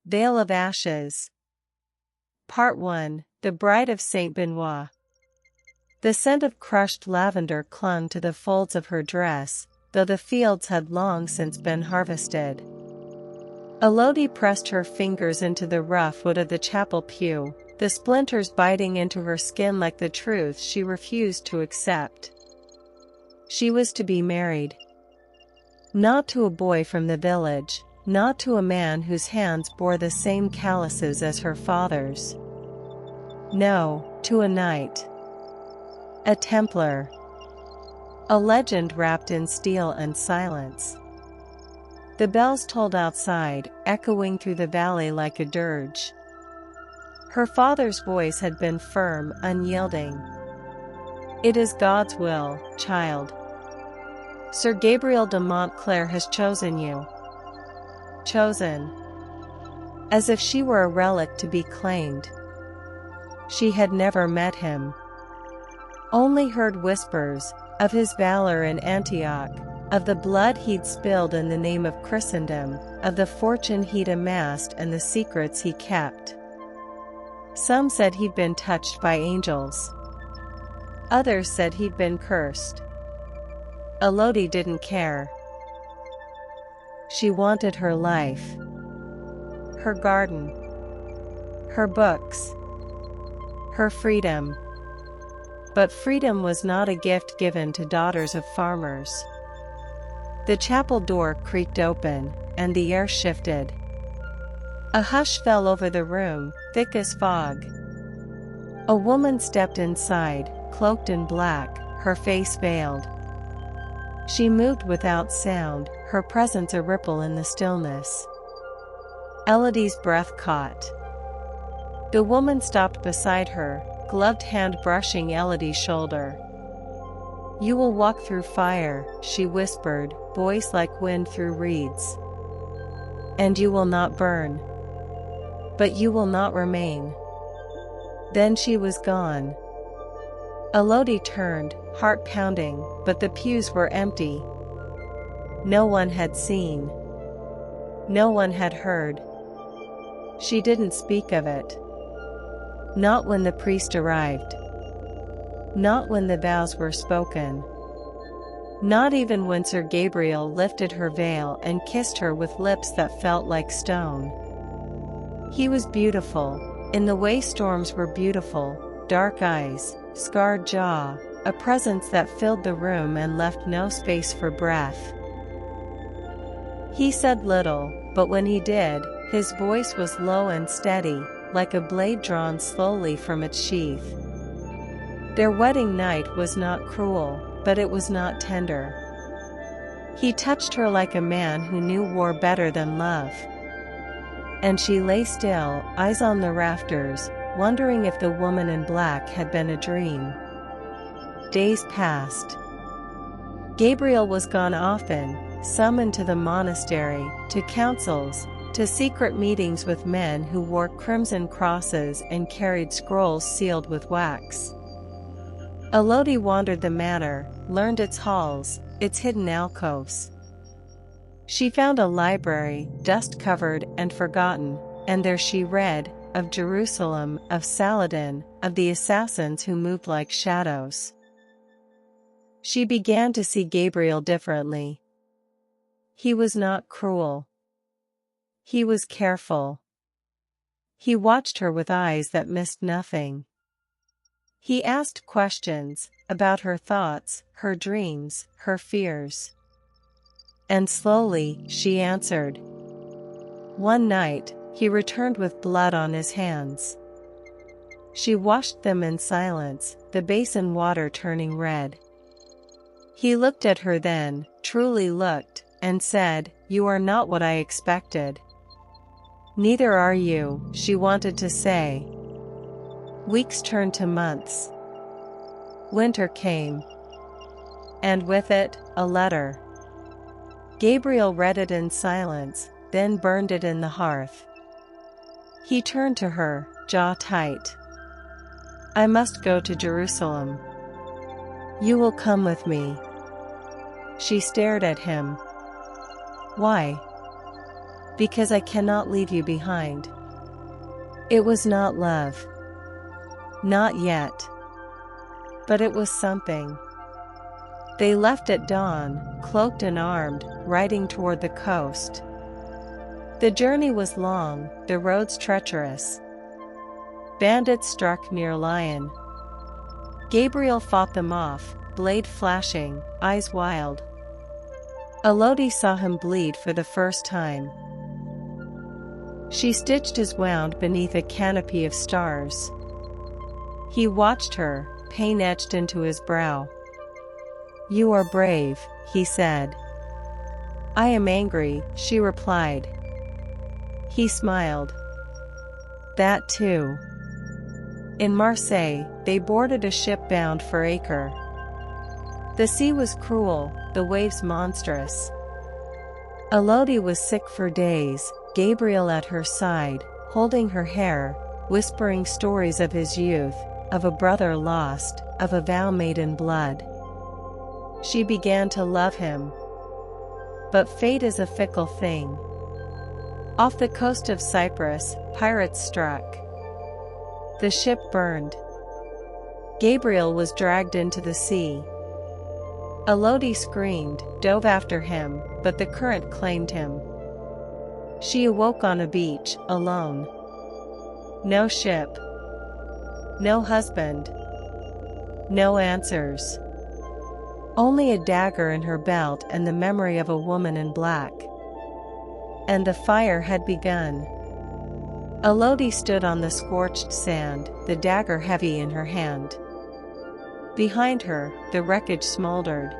Vale of Ashes. Part 1. The Bride of Saint Benoit. The scent of crushed lavender clung to the folds of her dress, though the fields had long since been harvested. Élodie pressed her fingers into the rough wood of the chapel pew, the splinters biting into her skin like the truth she refused to accept. She was to be married. Not to a boy from the village, not to a man whose hands bore the same calluses as her father's. No, to a knight. A Templar. A legend wrapped in steel and silence. The bells tolled outside, echoing through the valley like a dirge. Her father's voice had been firm, unyielding. It is God's will, child. Sir Gabriel de Montclair has chosen you. Chosen. As if she were a relic to be claimed. She had never met him. Only heard whispers, of his valor in Antioch, of the blood he'd spilled in the name of Christendom, of the fortune he'd amassed and the secrets he kept. Some said he'd been touched by angels. Others said he'd been cursed. Élodie didn't care. She wanted her life. Her garden. Her books. Her freedom. But freedom was not a gift given to daughters of farmers. The chapel door creaked open, and the air shifted. A hush fell over the room, thick as fog. A woman stepped inside, cloaked in black, her face veiled. She moved without sound, her presence a ripple in the stillness. Élodie's breath caught. The woman stopped beside her, gloved hand brushing Élodie's shoulder. You will walk through fire, she whispered, voice like wind through reeds. And you will not burn. But you will not remain. Then she was gone. Élodie turned, heart pounding, but the pews were empty. No one had seen. No one had heard. She didn't speak of it. Not when the priest arrived. Not when the vows were spoken. Not even when Sir Gabriel lifted her veil and kissed her with lips that felt like stone. He was beautiful, in the way storms were beautiful, dark eyes, scarred jaw, a presence that filled the room and left no space for breath. He said little, but when he did, his voice was low and steady, like a blade drawn slowly from its sheath. Their wedding night was not cruel, but it was not tender. He touched her like a man who knew war better than love. And she lay still, eyes on the rafters, wondering if the woman in black had been a dream. Days passed. Gabriel was gone often, summoned to the monastery, to councils, to secret meetings with men who wore crimson crosses and carried scrolls sealed with wax. Élodie wandered the manor, learned its halls, its hidden alcoves. She found a library, dust-covered and forgotten, and there she read, of Jerusalem, of Saladin, of the assassins who moved like shadows. She began to see Gabriel differently. He was not cruel. He was careful. He watched her with eyes that missed nothing. He asked questions, about her thoughts, her dreams, her fears. And slowly, she answered. One night, he returned with blood on his hands. She washed them in silence, the basin water turning red. He looked at her then, truly looked, and said, You are not what I expected. Neither are you, she wanted to say. Weeks turned to months. Winter came. And with it, a letter. Gabriel read it in silence, then burned it in the hearth. He turned to her, jaw tight. I must go to Jerusalem. You will come with me. She stared at him. Why? Because I cannot leave you behind. It was not love. Not yet. But it was something. They left at dawn, cloaked and armed, riding toward the coast. The journey was long, the roads treacherous. Bandits struck near Lyon. Gabriel fought them off, blade flashing, eyes wild. Élodie saw him bleed for the first time. She stitched his wound beneath a canopy of stars. He watched her, pain etched into his brow. "You are brave," he said. "I am angry," she replied. He smiled. "That too." In Marseille, they boarded a ship bound for Acre. The sea was cruel, the waves monstrous. Élodie was sick for days, Gabriel at her side, holding her hair, whispering stories of his youth, of a brother lost, of a vow made in blood. She began to love him. But fate is a fickle thing. Off the coast of Cyprus, pirates struck. The ship burned. Gabriel was dragged into the sea. Élodie screamed, dove after him, but the current claimed him. She awoke on a beach, alone. No ship. No husband. No answers. Only a dagger in her belt and the memory of a woman in black. And the fire had begun. Élodie stood on the scorched sand, the dagger heavy in her hand. Behind her, the wreckage smoldered.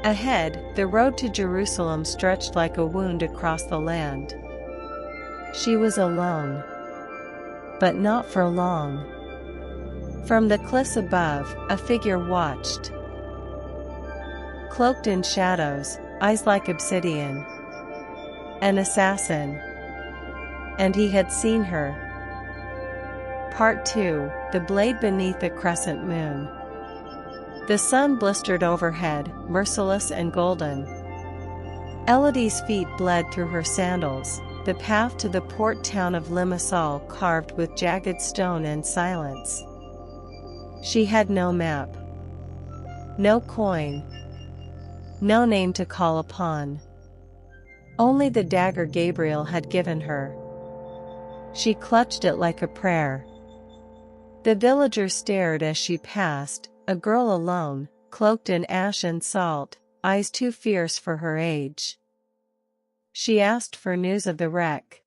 Ahead, the road to Jerusalem stretched like a wound across the land. She was alone. But not for long. From the cliffs above, a figure watched. Cloaked in shadows, eyes like obsidian. An assassin. And he had seen her. Part 2, the blade beneath the crescent moon. The sun blistered overhead, merciless and golden. Élodie's feet bled through her sandals, the path to the port town of Limassol carved with jagged stone and silence. She had no map. No coin. No name to call upon. Only the dagger Gabriel had given her. She clutched it like a prayer. The villagers stared as she passed, a girl alone, cloaked in ash and salt, eyes too fierce for her age. She asked for news of the wreck.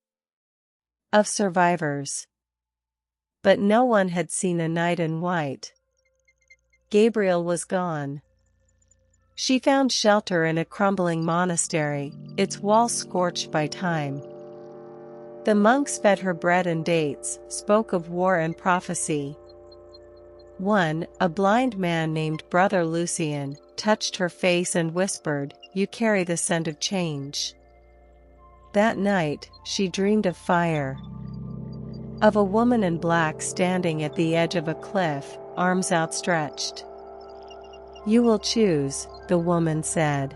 Of survivors. But no one had seen a knight in white. Gabriel was gone. She found shelter in a crumbling monastery, its walls scorched by time. The monks fed her bread and dates, spoke of war and prophecy. One, a blind man named Brother Lucien, touched her face and whispered, "You carry the scent of change." That night, she dreamed of fire. Of a woman in black standing at the edge of a cliff, arms outstretched. "You will choose," the woman said.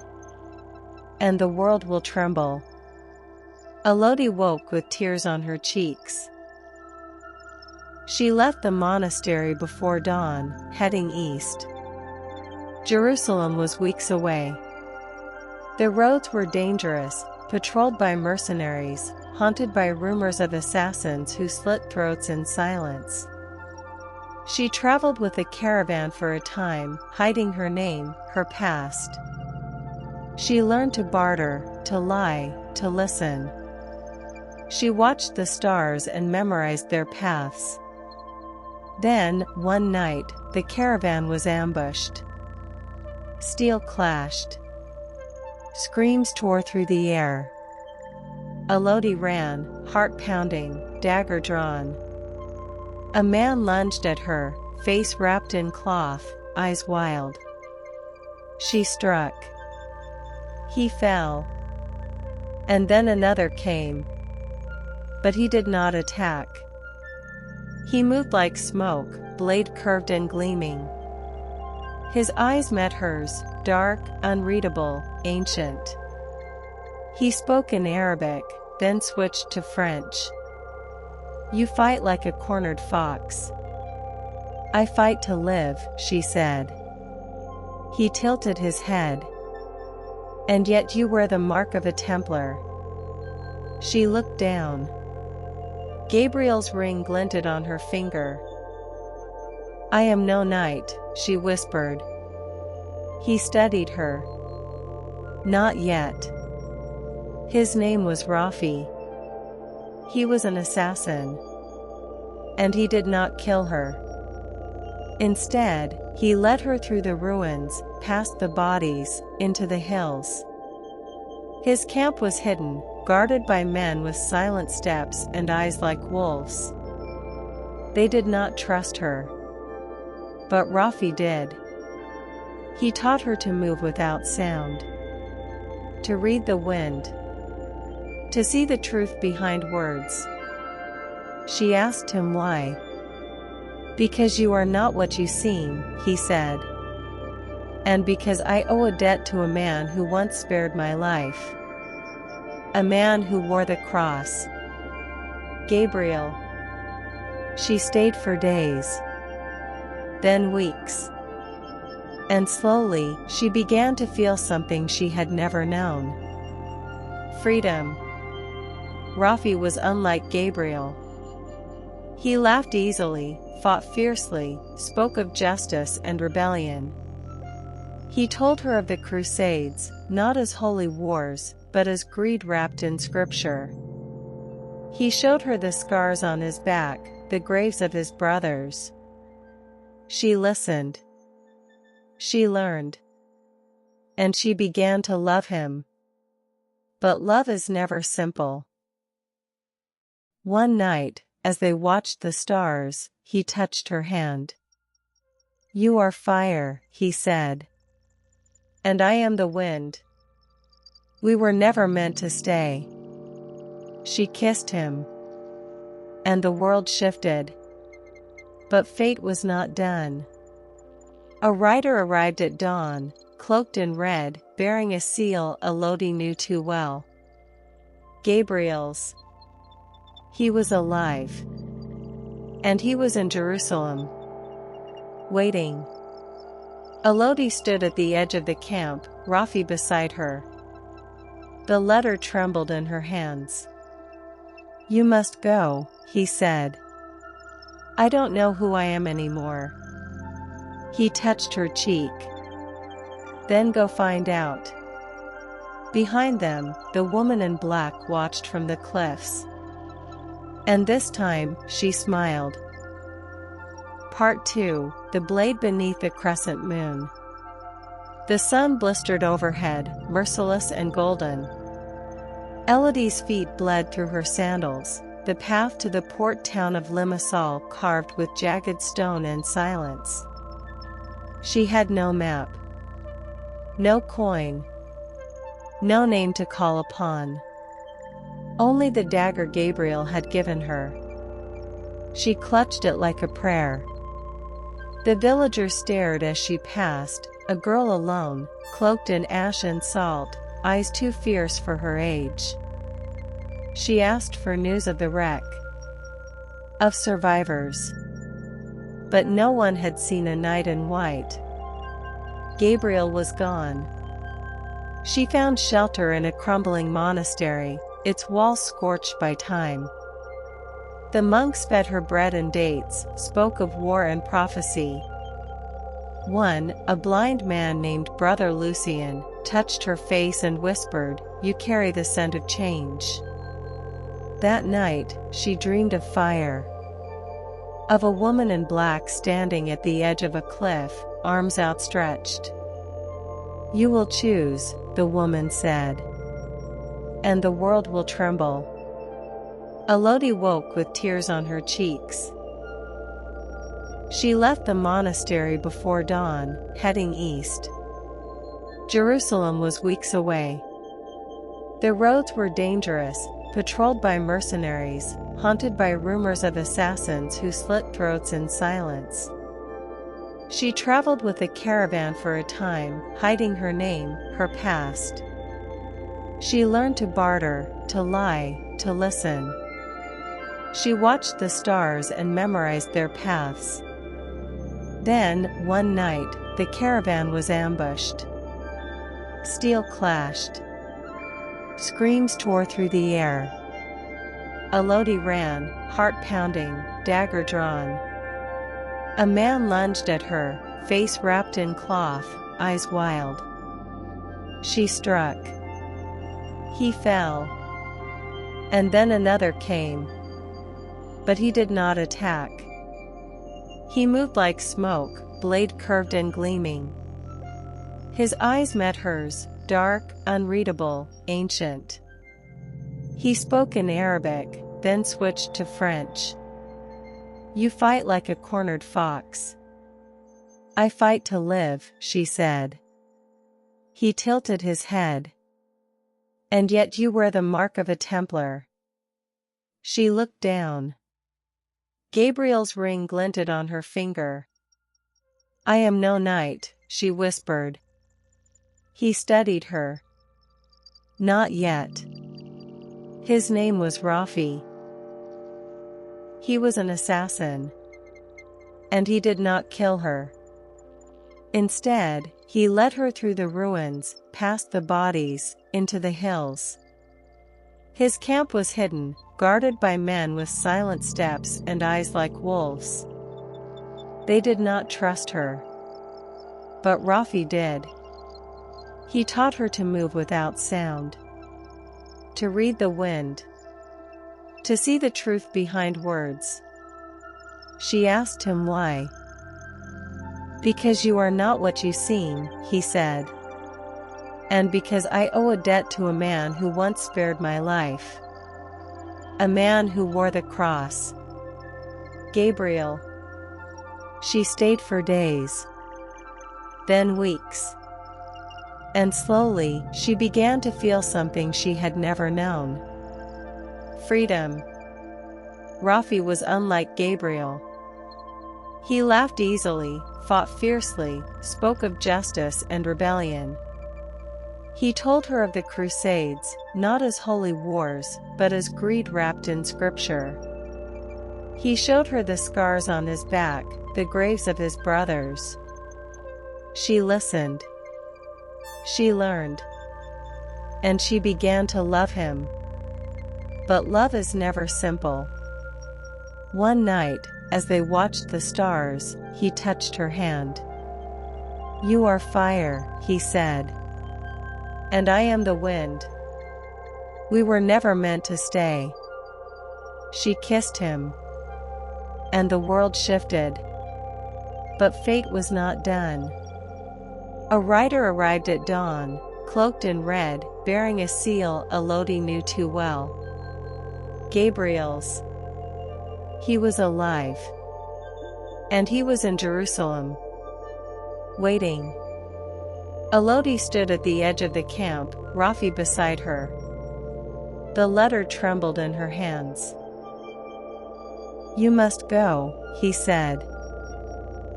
"And the world will tremble." Élodie woke with tears on her cheeks. She left the monastery before dawn, heading east. Jerusalem was weeks away. The roads were dangerous, patrolled by mercenaries, haunted by rumors of assassins who slit throats in silence. She traveled with a caravan for a time, hiding her name, her past. She learned to barter, to lie, to listen. She watched the stars and memorized their paths. Then, one night, the caravan was ambushed. Steel clashed. Screams tore through the air. Élodie ran, heart pounding, dagger drawn. A man lunged at her, face wrapped in cloth, eyes wild. She struck. He fell. And then another came. But he did not attack. He moved like smoke, blade curved and gleaming. His eyes met hers, dark, unreadable, ancient. He spoke in Arabic, then switched to French. You fight like a cornered fox. I fight to live, she said. He tilted his head. And yet you wear the mark of a Templar. She looked down. Gabriel's ring glinted on her finger. I am no knight, she whispered. He studied her. Not yet. His name was Rafi. He was an assassin. And he did not kill her. Instead, he led her through the ruins, past the bodies, into the hills. His camp was hidden, guarded by men with silent steps and eyes like wolves. They did not trust her. But Rafi did. He taught her to move without sound, to read the wind, to see the truth behind words. She asked him why. Because you are not what you seem, he said. And because I owe a debt to a man who once spared my life. A man who wore the cross. Gabriel. She stayed for days. Then weeks. And slowly, she began to feel something she had never known. Freedom. Rafi was unlike Gabriel. He laughed easily, fought fiercely, spoke of justice and rebellion. He told her of the Crusades, not as holy wars, but as greed wrapped in scripture. He showed her the scars on his back, the graves of his brothers. She listened. She learned. And she began to love him. But love is never simple. One night, as they watched the stars, he touched her hand. You are fire, he said. And I am the wind. We were never meant to stay. She kissed him. And the world shifted. But fate was not done. A rider arrived at dawn, cloaked in red, bearing a seal Élodie knew too well. Gabriel's. He was alive. And he was in Jerusalem. Waiting. Élodie stood at the edge of the camp, Rafi beside her. The letter trembled in her hands. You must go, he said. I don't know who I am anymore. He touched her cheek. Then go find out. Behind them, the woman in black watched from the cliffs. And this time, she smiled. Part 2, The Blade Beneath the Crescent Moon. The sun blistered overhead, merciless and golden. Élodie's feet bled through her sandals, the path to the port town of Limassol carved with jagged stone and silence. She had no map. No coin. No name to call upon. Only the dagger Gabriel had given her. She clutched it like a prayer. The villagers stared as she passed, a girl alone, cloaked in ash and salt, eyes too fierce for her age. She asked for news of the wreck. Of survivors. But no one had seen a knight in white. Gabriel was gone. She found shelter in a crumbling monastery, its walls scorched by time. The monks fed her bread and dates, spoke of war and prophecy. One, a blind man named Brother Lucien, touched her face and whispered, "You carry the scent of change." That night, she dreamed of fire. Of a woman in black standing at the edge of a cliff, arms outstretched. "You will choose," the woman said. "And the world will tremble." Élodie woke with tears on her cheeks. She left the monastery before dawn, heading east. Jerusalem was weeks away. The roads were dangerous, patrolled by mercenaries, haunted by rumors of assassins who slit throats in silence. She traveled with a caravan for a time, hiding her name, her past. She learned to barter, to lie, to listen. She watched the stars and memorized their paths. Then, one night, the caravan was ambushed. Steel clashed. Screams tore through the air. Élodie ran, heart pounding, dagger drawn. A man lunged at her, face wrapped in cloth, eyes wild. She struck. He fell. And then another came. But he did not attack. He moved like smoke, blade curved and gleaming. His eyes met hers, dark, unreadable, ancient. He spoke in Arabic, then switched to French. You fight like a cornered fox. I fight to live, she said. He tilted his head. And yet you wear the mark of a Templar. She looked down. Gabriel's ring glinted on her finger. I am no knight, she whispered. He studied her. Not yet. His name was Rafi. He was an assassin. And he did not kill her. Instead, he led her through the ruins, past the bodies, into the hills. His camp was hidden, guarded by men with silent steps and eyes like wolves. They did not trust her. But Rafi did. He taught her to move without sound. To read the wind. To see the truth behind words. She asked him why. Because you are not what you seem, he said. And because I owe a debt to a man who once spared my life. A man who wore the cross. Gabriel. She stayed for days. Then weeks. And slowly, she began to feel something she had never known. Freedom. Rafi was unlike Gabriel. He laughed easily, fought fiercely, spoke of justice and rebellion. He told her of the Crusades, not as holy wars, but as greed wrapped in scripture. He showed her the scars on his back, the graves of his brothers. She listened. She learned. And she began to love him. But love is never simple. One night, as they watched the stars, he touched her hand. You are fire, he said. And I am the wind. We were never meant to stay. She kissed him. And the world shifted. But fate was not done. A rider arrived at dawn, cloaked in red, bearing a seal Élodie knew too well. Gabriel's. He was alive. And he was in Jerusalem. Waiting. Élodie stood at the edge of the camp, Rafi beside her. The letter trembled in her hands. You must go, he said.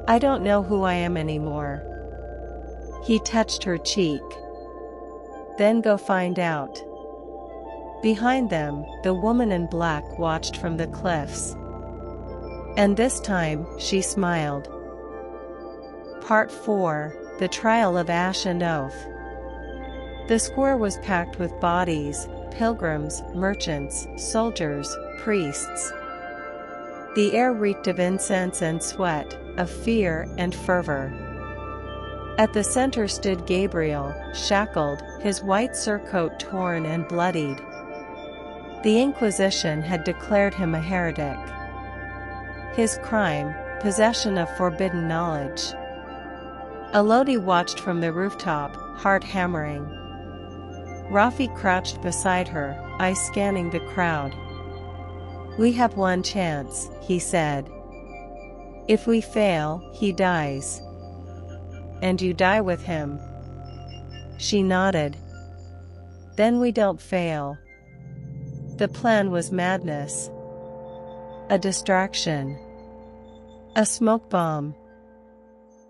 I don't know who I am anymore. He touched her cheek. Then go find out. Behind them, the woman in black watched from the cliffs. And this time, she smiled. Part 4. The Trial of Ash and Oath. The square was packed with bodies, pilgrims, merchants, soldiers, priests. The air reeked of incense and sweat, of fear and fervor. At the center stood Gabriel, shackled, his white surcoat torn and bloodied. The Inquisition had declared him a heretic. His crime, possession of forbidden knowledge. Élodie watched from the rooftop, heart hammering. Rafi crouched beside her, eyes scanning the crowd. We have one chance, he said. If we fail, he dies. And you die with him. She nodded. Then we don't fail. The plan was madness. A distraction. A smoke bomb.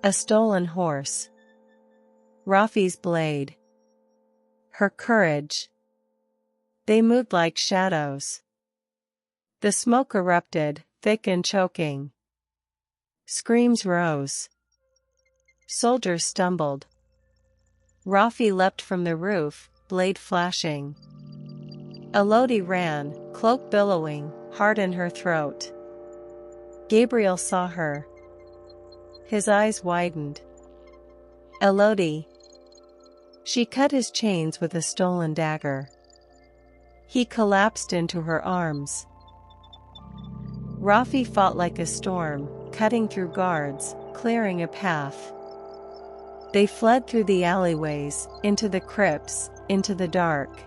A stolen horse. Rafi's blade. Her courage. They moved like shadows. The smoke erupted, thick and choking. Screams rose. Soldiers stumbled. Rafi leapt from the roof, blade flashing. Élodie ran, cloak billowing, heart in her throat. Gabriel saw her. His eyes widened. Élodie. She cut his chains with a stolen dagger. He collapsed into her arms. Rafi fought like a storm, cutting through guards, clearing a path. They fled through the alleyways, into the crypts, into the dark.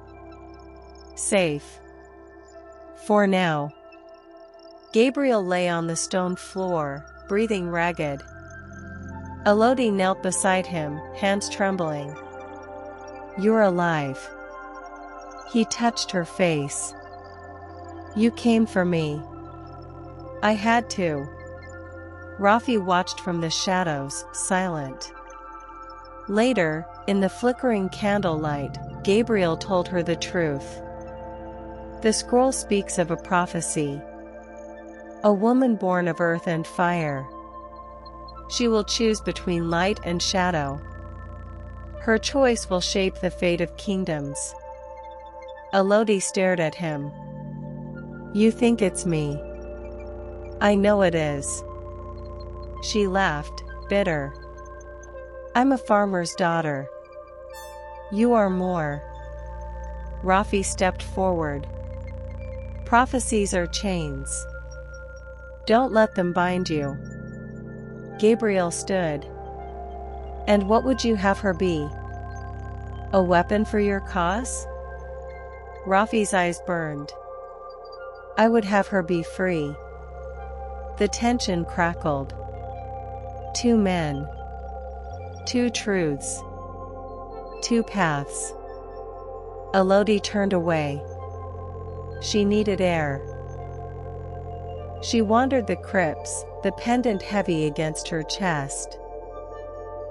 Safe. For now. Gabriel lay on the stone floor, breathing ragged. Élodie knelt beside him, hands trembling. You're alive. He touched her face. You came for me. I had to. Rafi watched from the shadows, silent. Later, in the flickering candlelight, Gabriel told her the truth. The scroll speaks of a prophecy. A woman born of earth and fire. She will choose between light and shadow. Her choice will shape the fate of kingdoms. Élodie stared at him. You think it's me? I know it is. She laughed, bitter. I'm a farmer's daughter. You are more. Rafi stepped forward. Prophecies are chains. Don't let them bind you. Gabriel stood. And what would you have her be? A weapon for your cause? Rafi's eyes burned. I would have her be free. The tension crackled. Two men. Two truths. Two paths. Élodie turned away. She needed air. She wandered the crypts, the pendant heavy against her chest.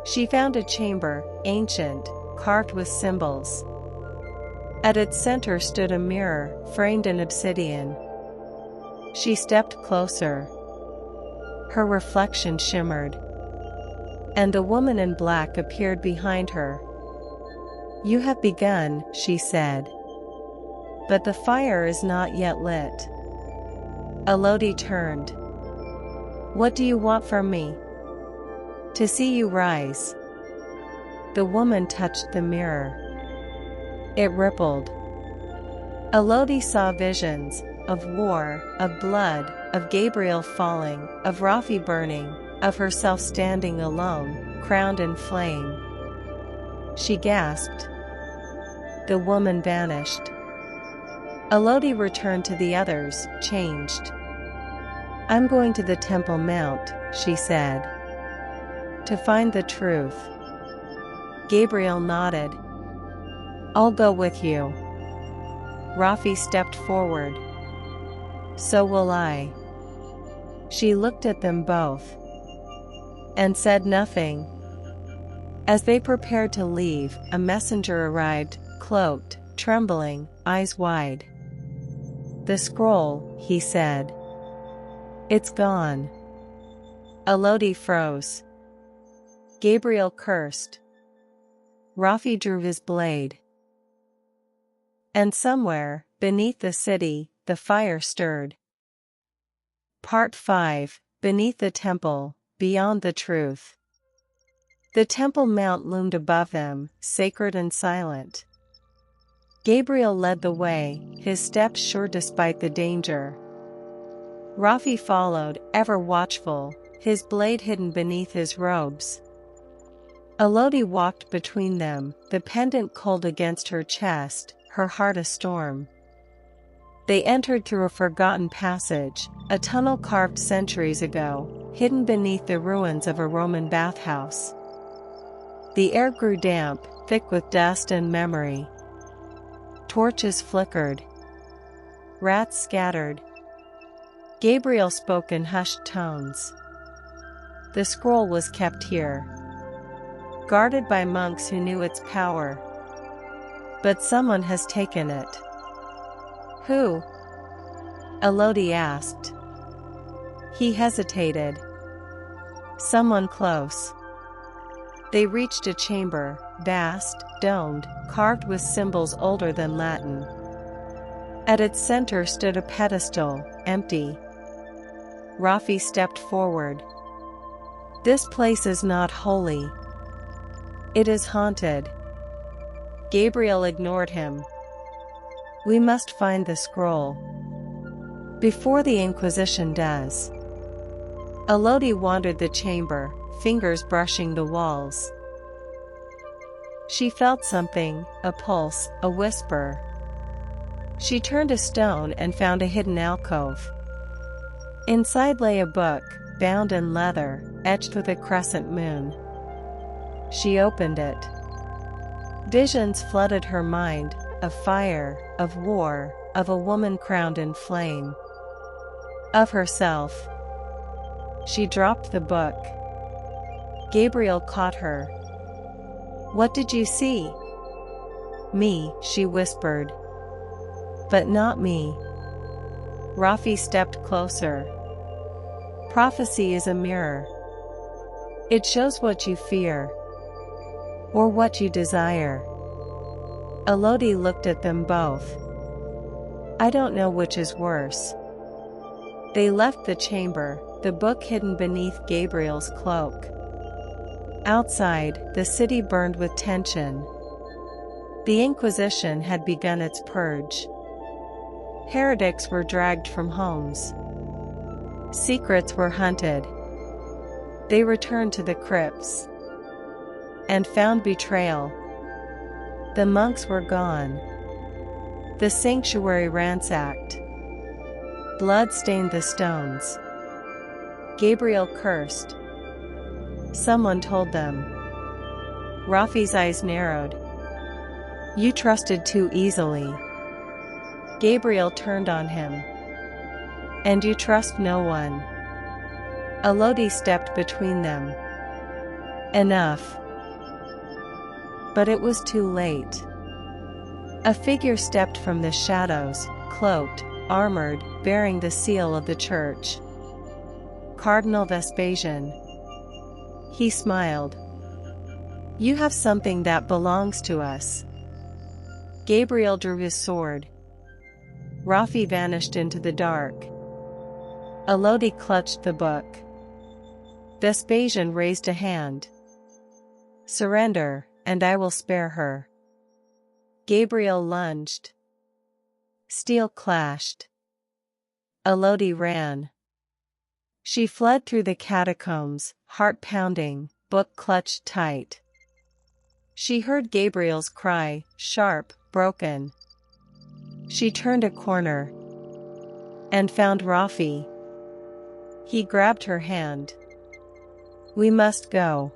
She found a chamber, ancient, carved with symbols. At its center stood a mirror, framed in obsidian. She stepped closer. Her reflection shimmered. And a woman in black appeared behind her. You have begun, she said. But the fire is not yet lit. Élodie turned. What do you want from me? To see you rise. The woman touched the mirror. It rippled. Élodie saw visions, of war, of blood, of Gabriel falling, of Rafi burning, of herself standing alone, crowned in flame. She gasped. The woman vanished. Élodie returned to the others, changed. I'm going to the Temple Mount, she said. To find the truth. Gabriel nodded. I'll go with you. Rafi stepped forward. So will I. She looked at them both. And said nothing. As they prepared to leave, a messenger arrived, cloaked, trembling, eyes wide. The scroll, he said. It's gone. Élodie froze. Gabriel cursed. Rafi drew his blade. And somewhere, beneath the city, the fire stirred. Part 5, Beneath the Temple, Beyond the Truth. The Temple Mount loomed above them, sacred and silent. Gabriel led the way, his steps sure despite the danger. Rafi followed, ever watchful, his blade hidden beneath his robes. Élodie walked between them, the pendant cold against her chest, her heart a storm. They entered through a forgotten passage, a tunnel carved centuries ago, hidden beneath the ruins of a Roman bathhouse. The air grew damp, thick with dust and memory. Torches flickered. Rats scattered. Gabriel spoke in hushed tones. The scroll was kept here, guarded by monks who knew its power. But someone has taken it. Who? Élodie asked. He hesitated. Someone close. They reached a chamber, vast, domed, carved with symbols older than Latin. At its center stood a pedestal, empty. Rafi stepped forward. This place is not holy. It is haunted. Gabriel ignored him. We must find the scroll. Before the Inquisition does. Élodie wandered the chamber, fingers brushing the walls. She felt something, a pulse, a whisper. She turned a stone and found a hidden alcove. Inside lay a book, bound in leather, etched with a crescent moon. She opened it. Visions flooded her mind, of fire, of war, of a woman crowned in flame. Of herself. She dropped the book. Gabriel caught her. What did you see? Me, she whispered. But not me. Rafi stepped closer. Prophecy is a mirror. It shows what you fear. Or what you desire. Élodie looked at them both. I don't know which is worse. They left the chamber, the book hidden beneath Gabriel's cloak. Outside, the city burned with tension. The Inquisition had begun its purge. Heretics were dragged from homes. Secrets were hunted. They returned to the crypts. And found betrayal. The monks were gone. The sanctuary ransacked. Blood stained the stones. Gabriel cursed. Someone told them. Rafi's eyes narrowed. You trusted too easily. Gabriel turned on him. And you trust no one. Élodie stepped between them. Enough. But it was too late. A figure stepped from the shadows, cloaked, armored, bearing the seal of the church. Cardinal Vespasian. He smiled. You have something that belongs to us. Gabriel drew his sword. Rafi vanished into the dark. Élodie clutched the book. Vespasian raised a hand. Surrender, and I will spare her. Gabriel lunged. Steel clashed. Élodie ran. She fled through the catacombs, heart pounding, book clutched tight. She heard Gabriel's cry, sharp, broken. She turned a corner. And found Rafi. He grabbed her hand. We must go.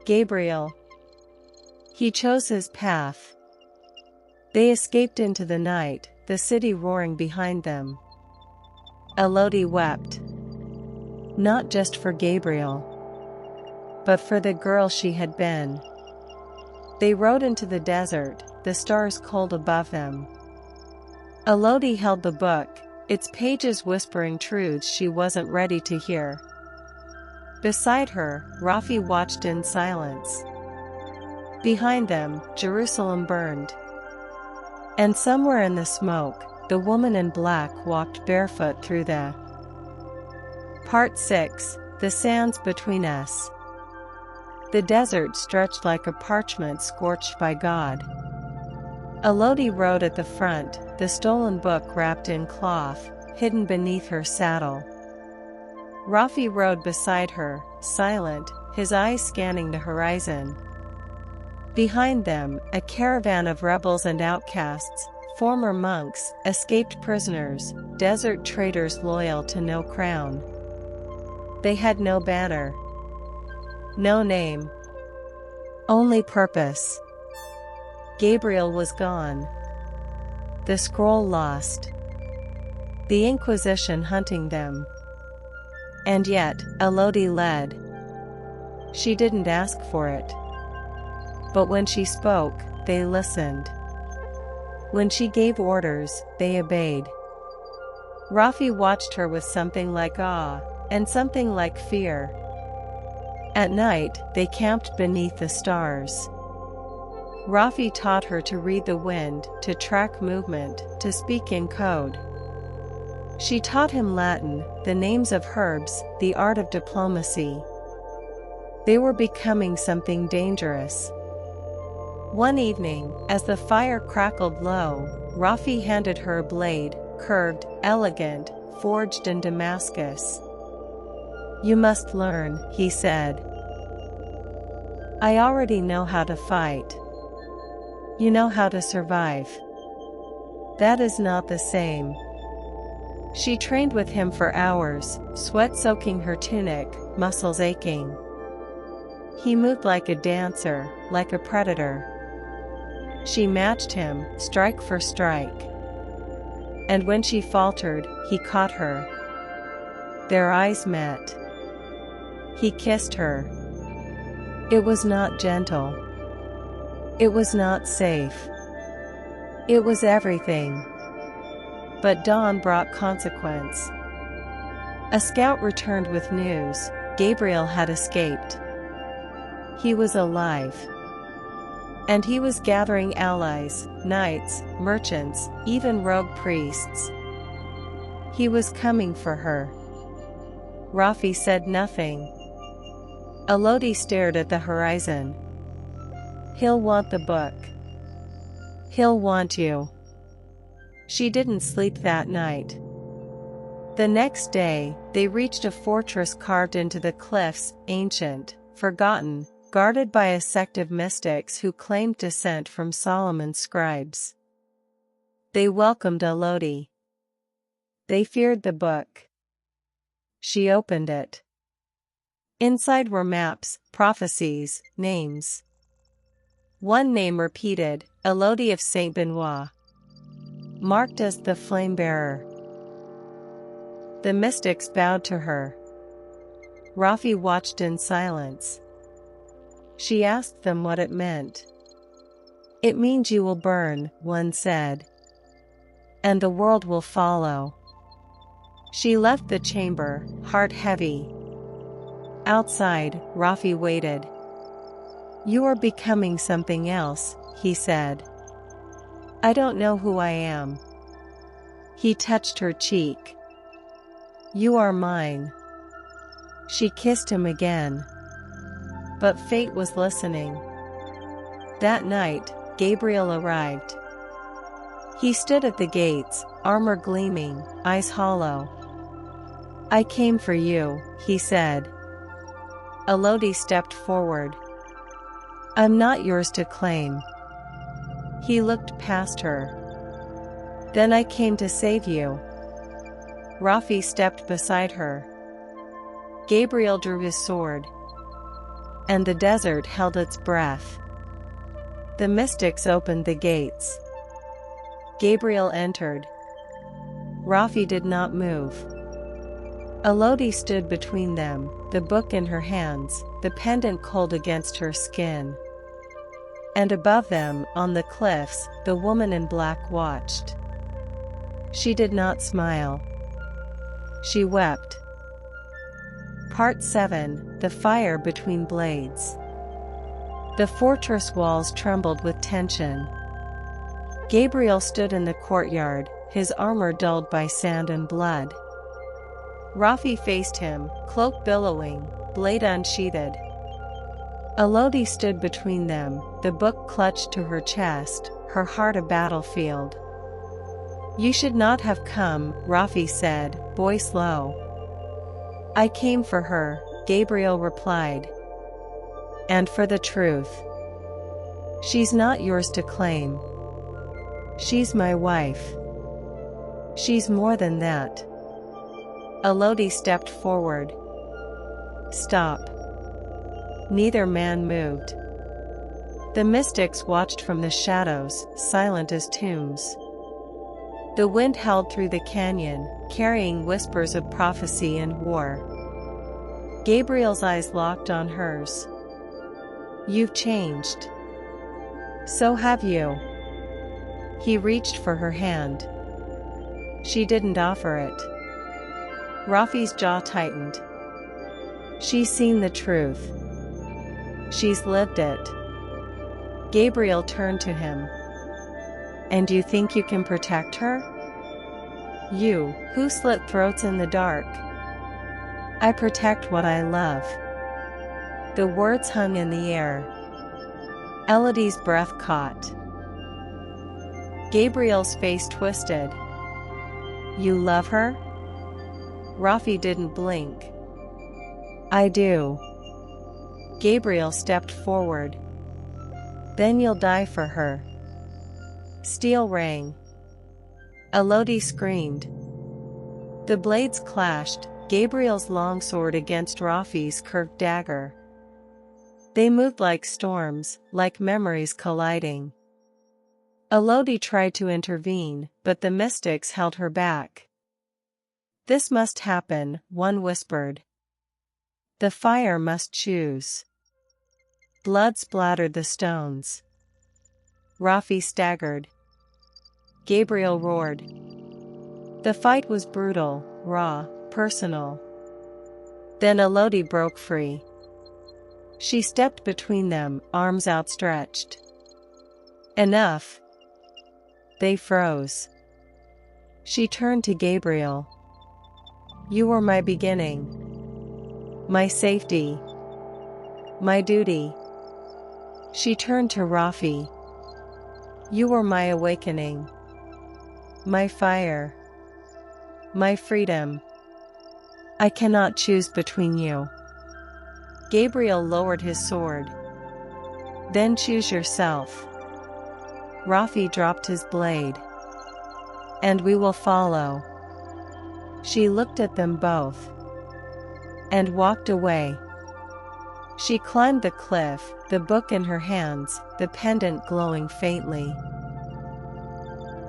Gabriel. He chose his path. They escaped into the night, the city roaring behind them. Élodie wept. Not just for Gabriel, but for the girl she had been. They rode into the desert, the stars cold above them. Élodie held the book, its pages whispering truths she wasn't ready to hear. Beside her, Rafi watched in silence. Behind them, Jerusalem burned. And somewhere in the smoke, the woman in black walked barefoot through the... Part 6, The Sands Between Us. The desert stretched like a parchment scorched by God. Élodie rode at the front, the stolen book wrapped in cloth, hidden beneath her saddle. Rafi rode beside her, silent, his eyes scanning the horizon. Behind them, a caravan of rebels and outcasts, former monks, escaped prisoners, desert traders loyal to no crown. They had no banner. No name. Only purpose. Gabriel was gone. The scroll lost. The Inquisition hunting them. And yet, Élodie led. She didn't ask for it. But when she spoke, they listened. When she gave orders, they obeyed. Rafi watched her with something like awe, and something like fear. At night, they camped beneath the stars. Rafi taught her to read the wind, to track movement, to speak in code. She taught him Latin, the names of herbs, the art of diplomacy. They were becoming something dangerous. One evening, as the fire crackled low, Rafi handed her a blade, curved, elegant, forged in Damascus. "You must learn," he said. "I already know how to fight. You know how to survive. That is not the same." She trained with him for hours, sweat soaking her tunic, muscles aching. He moved like a dancer, like a predator. She matched him, strike for strike. And when she faltered, he caught her. Their eyes met. He kissed her. It was not gentle. It was not safe. It was everything. But dawn brought consequence. A scout returned with news: Gabriel had escaped. He was alive. And he was gathering allies, knights, merchants, even rogue priests. He was coming for her. Rafi said nothing. Élodie stared at the horizon. "He'll want the book. He'll want you." She didn't sleep that night. The next day, they reached a fortress carved into the cliffs, ancient, forgotten, guarded by a sect of mystics who claimed descent from Solomon's scribes. They welcomed Élodie. They feared the book. She opened it. Inside were maps, prophecies, names. One name repeated, Élodie of Saint Benoit, marked as the flame-bearer. The mystics bowed to her. Rafi watched in silence. She asked them what it meant. "It means you will burn," one said. "And the world will follow." She left the chamber, heart heavy. Outside, Rafi waited. "You are becoming something else," he said. "I don't know who I am." He touched her cheek. "You are mine." She kissed him again. But fate was listening. That night, Gabriel arrived. He stood at the gates, armor gleaming, eyes hollow. "I came for you," he said. Élodie stepped forward. "I'm not yours to claim." He looked past her. "Then I came to save you." Rafi stepped beside her. Gabriel drew his sword. And the desert held its breath. The mystics opened the gates. Gabriel entered. Rafi did not move. Élodie stood between them, the book in her hands, the pendant cold against her skin. And above them, on the cliffs, the woman in black watched. She did not smile. She wept. Part 7: The Fire Between Blades. The fortress walls trembled with tension. Gabriel stood in the courtyard, his armor dulled by sand and blood. Rafi faced him, cloak billowing, blade unsheathed. Élodie stood between them, the book clutched to her chest, her heart a battlefield. "You should not have come," Rafi said, voice low. "I came for her," Gabriel replied. "And for the truth. She's not yours to claim. She's my wife. She's more than that." Élodie stepped forward. "Stop." Neither man moved. The mystics watched from the shadows, silent as tombs. The wind howled through the canyon, carrying whispers of prophecy and war. Gabriel's eyes locked on hers. "You've changed. So have you." He reached for her hand. She didn't offer it. Rafi's jaw tightened. She's seen the truth. She's lived it. Gabriel turned to him. And you think you can protect her? You, who slit throats in the dark. I protect what I love. The words hung in the air. Élodie's breath caught. Gabriel's face twisted. You love her? Rafi didn't blink. I do. Gabriel stepped forward. Then you'll die for her. Steel rang. Élodie screamed. The blades clashed, Gabriel's longsword against Rafi's curved dagger. They moved like storms, like memories colliding. Élodie tried to intervene, but the mystics held her back. This must happen, one whispered. The fire must choose. Blood splattered the stones. Rafi staggered. Gabriel roared. The fight was brutal, raw, personal. Then Élodie broke free. She stepped between them, arms outstretched. Enough. They froze. She turned to Gabriel. You were my beginning. My safety. My duty. She turned to Rafi. You were my awakening. My fire. My freedom. I cannot choose between you. Gabriel lowered his sword. Then choose yourself. Rafi dropped his blade. And we will follow. She looked at them both. And walked away. She climbed the cliff, the book in her hands, the pendant glowing faintly.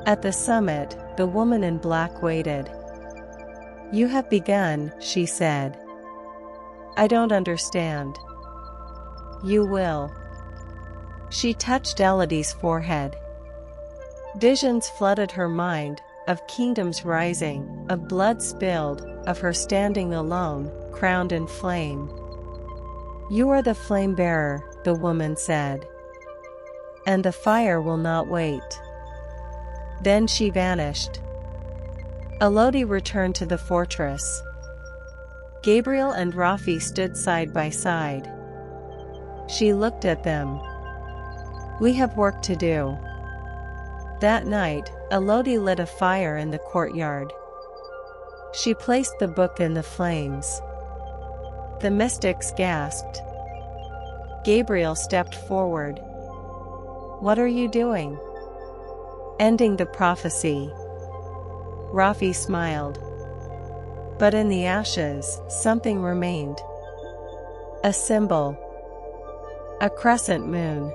At the summit, the woman in black waited. You have begun, she said. I don't understand. You will. She touched Élodie's forehead. Visions flooded her mind, of kingdoms rising, of blood spilled, of her standing alone, crowned in flame. You are the flame bearer, the woman said. And the fire will not wait. Then she vanished. Élodie returned to the fortress. Gabriel and Rafi stood side by side. She looked at them. We have work to do. That night, Élodie lit a fire in the courtyard. She placed the book in the flames. The mystics gasped. Gabriel stepped forward. What are you doing? Ending the prophecy. Rafi smiled. But in the ashes, something remained. A symbol. A crescent moon.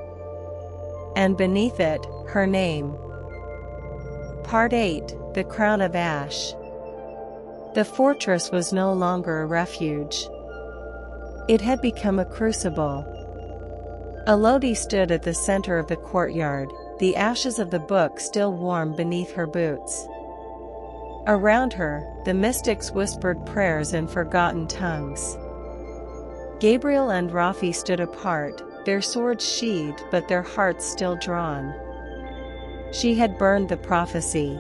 And beneath it, her name. Part 8, The Crown of Ash. The fortress was no longer a refuge. It had become a crucible. Élodie stood at the center of the courtyard, the ashes of the book still warm beneath her boots. Around her, the mystics whispered prayers in forgotten tongues. Gabriel and Rafi stood apart, their swords sheathed but their hearts still drawn. She had burned the prophecy.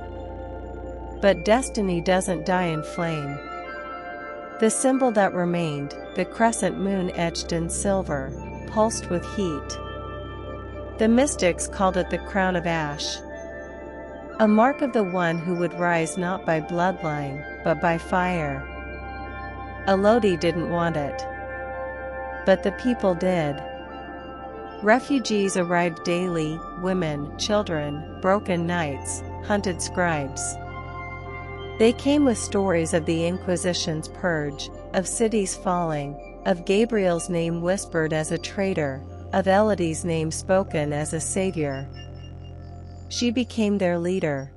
But destiny doesn't die in flame. The symbol that remained, the crescent moon etched in silver, pulsed with heat. The mystics called it the crown of ash. A mark of the one who would rise not by bloodline, but by fire. Élodie didn't want it. But the people did. Refugees arrived daily, women, children, broken knights, hunted scribes. They came with stories of the Inquisition's purge, of cities falling, of Gabriel's name whispered as a traitor, of Élodie's name spoken as a savior. She became their leader.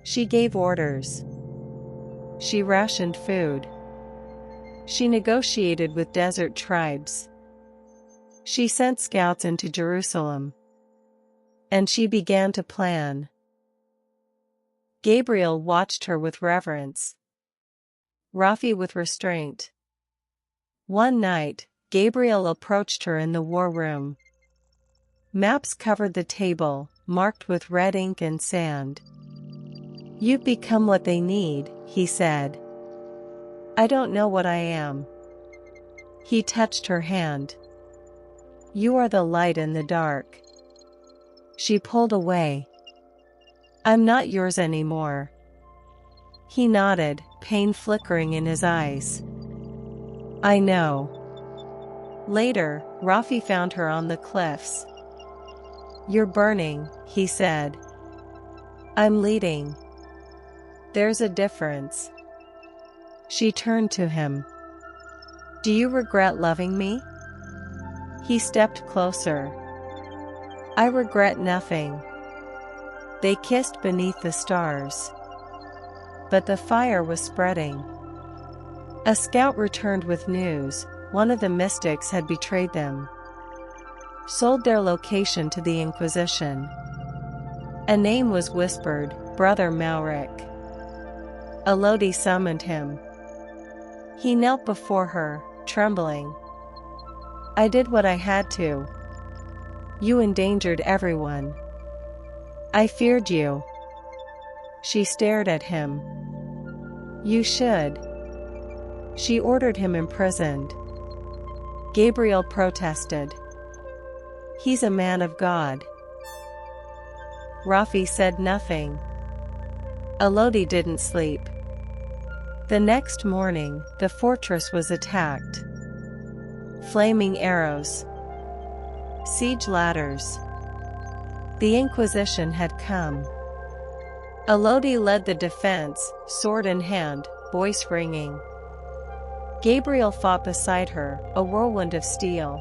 She gave orders. She rationed food. She negotiated with desert tribes. She sent scouts into Jerusalem. And she began to plan. Gabriel watched her with reverence. Rafi with restraint. One night, Gabriel approached her in the war room. Maps covered the table, marked with red ink and sand. "You've become what they need," he said. "I don't know what I am." He touched her hand. "You are the light in the dark." She pulled away. "I'm not yours anymore." He nodded, pain flickering in his eyes. "I know." Later, Rafi found her on the cliffs. "You're burning," he said. "I'm leading." "There's a difference." She turned to him. "Do you regret loving me?" He stepped closer. "I regret nothing." They kissed beneath the stars. But the fire was spreading. A scout returned with news. One of the mystics had betrayed them. Sold their location to the Inquisition. A name was whispered, Brother Malric. Élodie summoned him. He knelt before her, trembling. "I did what I had to. You endangered everyone. I feared you." She stared at him. "You should." She ordered him imprisoned. Gabriel protested. "He's a man of God." Rafi said nothing. Élodie didn't sleep. The next morning, the fortress was attacked. Flaming arrows. Siege ladders. The Inquisition had come. Élodie led the defense, sword in hand, voice ringing. Gabriel fought beside her, a whirlwind of steel.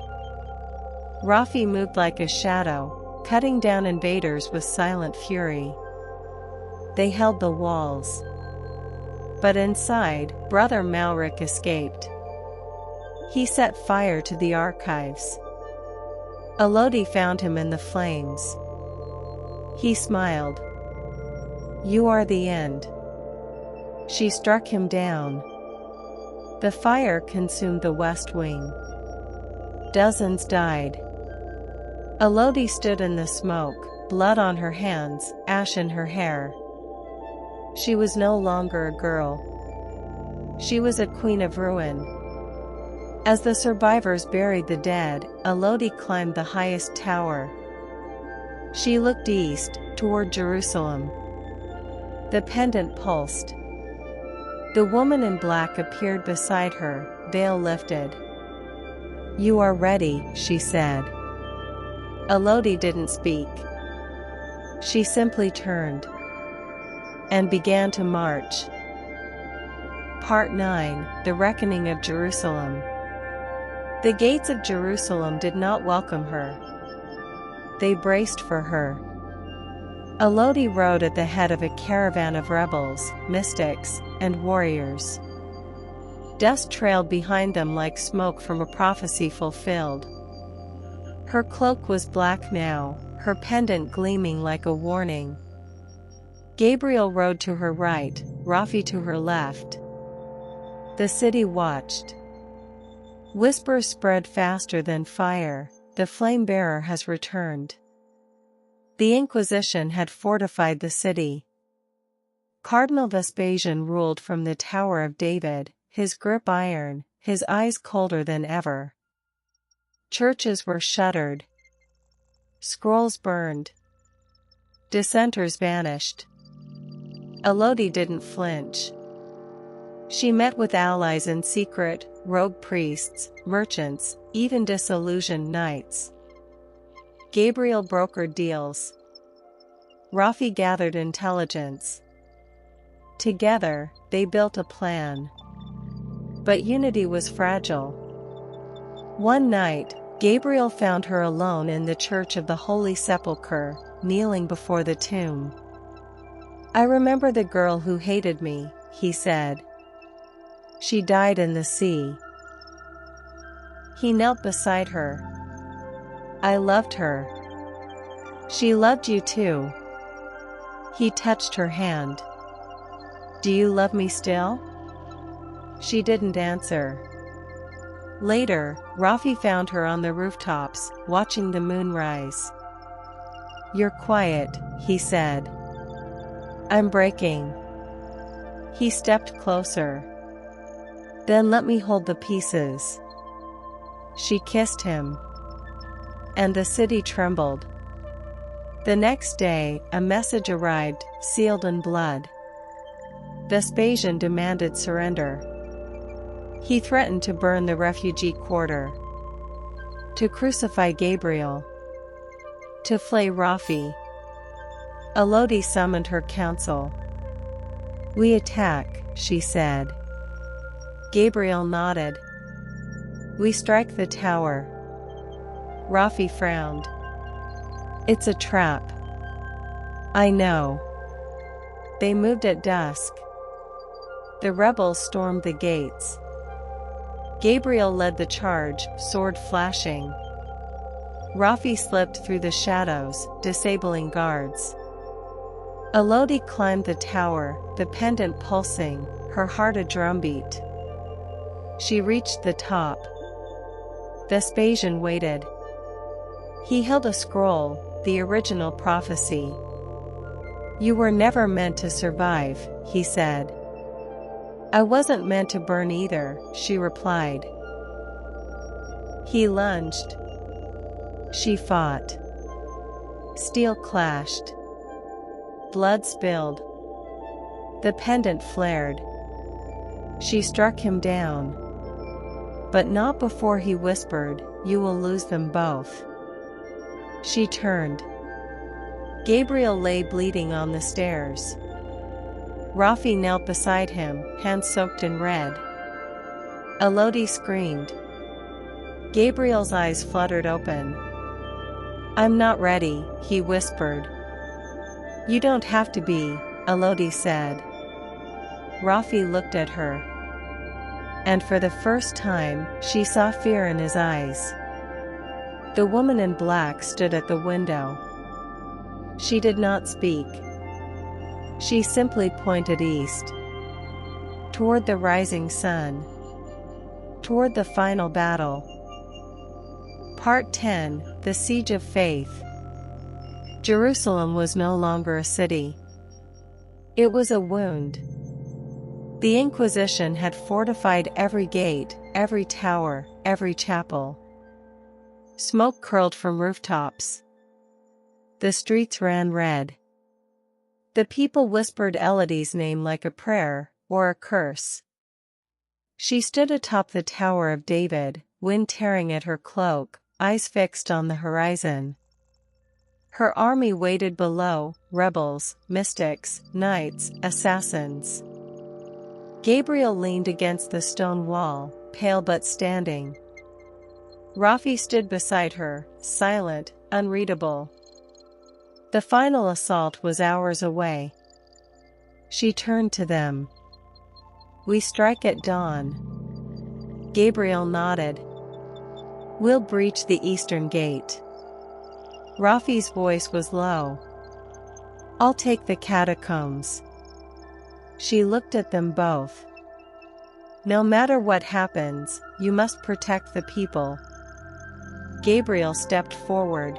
Rafi moved like a shadow, cutting down invaders with silent fury. They held the walls. But inside, Brother Malric escaped. He set fire to the archives. Élodie found him in the flames. He smiled. "You are the end." She struck him down. The fire consumed the west wing. Dozens died. Élodie stood in the smoke, blood on her hands, ash in her hair. She was no longer a girl. She was a queen of ruin. As the survivors buried the dead, Élodie climbed the highest tower. She looked east, toward Jerusalem. The pendant pulsed. The woman in black appeared beside her, veil lifted. "You are ready," she said. Élodie didn't speak. She simply turned and began to march. Part 9: The Reckoning of Jerusalem. The gates of Jerusalem did not welcome her. They braced for her. Élodie rode at the head of a caravan of rebels, mystics, and warriors. Dust trailed behind them like smoke from a prophecy fulfilled. Her cloak was black now, her pendant gleaming like a warning. Gabriel rode to her right, Rafi to her left. The city watched. Whispers spread faster than fire. The flame-bearer has returned. The Inquisition had fortified the city. Cardinal Vespasian ruled from the Tower of David, his grip iron, his eyes colder than ever. Churches were shuttered. Scrolls burned. Dissenters vanished. Élodie didn't flinch. She met with allies in secret, rogue priests, merchants, even disillusioned knights. Gabriel brokered deals. Rafi gathered intelligence. Together, they built a plan. But unity was fragile. One night, Gabriel found her alone in the Church of the Holy Sepulchre, kneeling before the tomb. "I remember the girl who hated me," he said. "She died in the sea." He knelt beside her. "I loved her. She loved you too. He touched her hand. Do you love me still? She didn't answer. Later, Rafi found her on the rooftops, watching the moon rise. You're quiet, he said. I'm breaking. He stepped closer. Then let me hold the pieces. She kissed him. And the city trembled. The next day, a message arrived, sealed in blood. Vespasian demanded surrender. He threatened to burn the refugee quarter, to crucify Gabriel, to flay Rafi. Élodie summoned her council. We attack, she said. Gabriel nodded. We strike the tower. Rafi frowned. It's a trap. I know. They moved at dusk. The rebels stormed the gates. Gabriel led the charge, sword flashing. Rafi slipped through the shadows, disabling guards. Élodie climbed the tower, the pendant pulsing, her heart a drumbeat. She reached the top. Vespasian waited. He held a scroll, the original prophecy. You were never meant to survive, he said. I wasn't meant to burn either, she replied. He lunged. She fought. Steel clashed. Blood spilled. The pendant flared. She struck him down. But not before he whispered, you will lose them both. She turned. Gabriel lay bleeding on the stairs. Rafi knelt beside him, hands soaked in red. Élodie screamed. Gabriel's eyes fluttered open. I'm not ready, he whispered. You don't have to be, Élodie said. Rafi looked at her. And for the first time, she saw fear in his eyes. The woman in black stood at the window. She did not speak. She simply pointed east. Toward the rising sun. Toward the final battle. Part 10, The Siege of Faith. Jerusalem was no longer a city. It was a wound. The Inquisition had fortified every gate, every tower, every chapel. Smoke curled from rooftops. The streets ran red. The people whispered Élodie's name like a prayer, or a curse. She stood atop the Tower of David, wind tearing at her cloak, eyes fixed on the horizon. Her army waited below, rebels, mystics, knights, assassins. Gabriel leaned against the stone wall, pale but standing. Rafi stood beside her, silent, unreadable. The final assault was hours away. She turned to them. We strike at dawn. Gabriel nodded. We'll breach the eastern gate. Rafi's voice was low. I'll take the catacombs. She looked at them both. No matter what happens, you must protect the people. Gabriel stepped forward.